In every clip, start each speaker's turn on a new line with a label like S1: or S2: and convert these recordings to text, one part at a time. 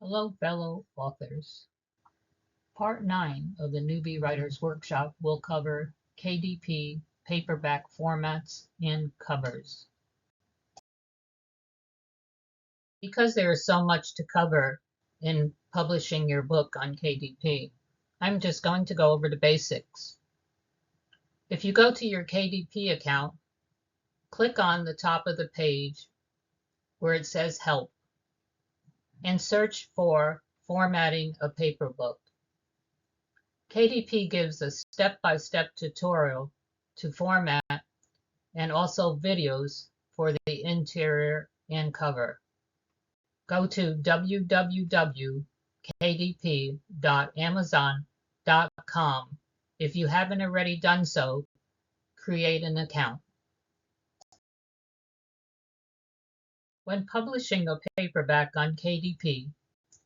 S1: Hello, fellow authors. Part 9 of the Newbie Writers Workshop will cover KDP, paperback formats, and covers. Because there is so much to cover in publishing your book on KDP, I'm just going to go over the basics. If you go to your KDP account, click on the top of the page where it says Help and search for Formatting a Paper Book. KDP gives a step-by-step tutorial to format and also videos for the interior and cover. Go to www.kdp.amazon.com. If you haven't already done so, create an account. When publishing a paperback on KDP,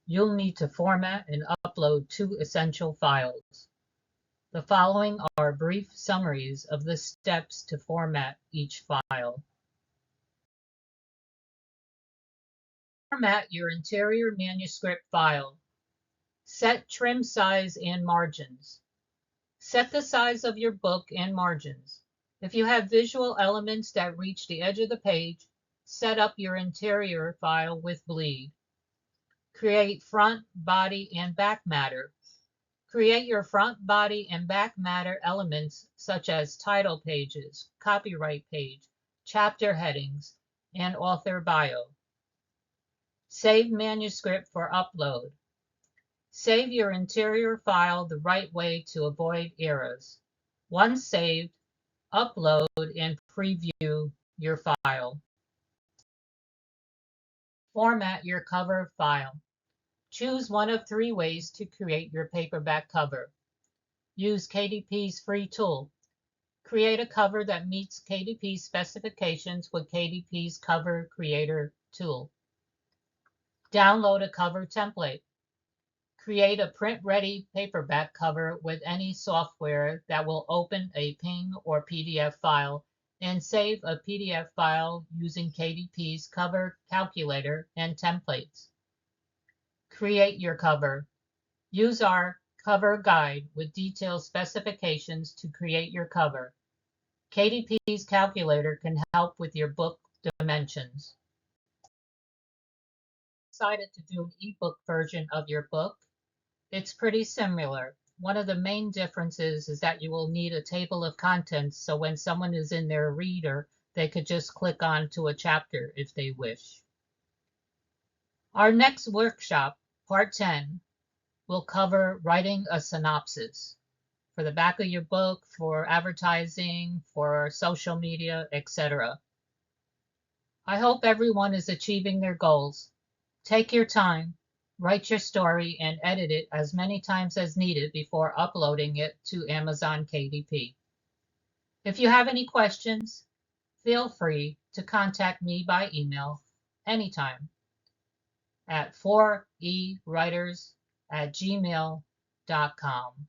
S1: you'll need to format and upload 2 essential files. The following are brief summaries of the steps to format each file. Format your interior manuscript file. Set trim size and margins. Set the size of your book and margins. If you have visual elements that reach the edge of the page, set up your interior file with bleed. Create front, body, and back matter. Create your front, body, and back matter elements such as title pages, copyright page, chapter headings, and author bio. Save manuscript for upload. Save your interior file the right way to avoid errors. Once saved, upload and preview your file. Format your cover file. Choose one of 3 ways to create your paperback cover. Use KDP's free tool. Create a cover that meets KDP's specifications with KDP's Cover Creator tool. Download a cover template. Create a print-ready paperback cover with any software that will open a PNG or PDF file and save a PDF file using KDP's cover calculator and templates. Create your cover. Use our cover guide with detailed specifications to create your cover. KDP's calculator can help with your book dimensions. Decided to do an ebook version of your book. It's pretty similar. One of the main differences is that you will need a table of contents, so when someone is in their reader, they could just click on to a chapter if they wish. Our next workshop, Part 10, will cover writing a synopsis for the back of your book, for advertising, for social media, etc. I hope everyone is achieving their goals. Take your time, write your story, and edit it as many times as needed before uploading it to Amazon KDP. If you have any questions, feel free to contact me by email anytime at 4ewriters@gmail.com.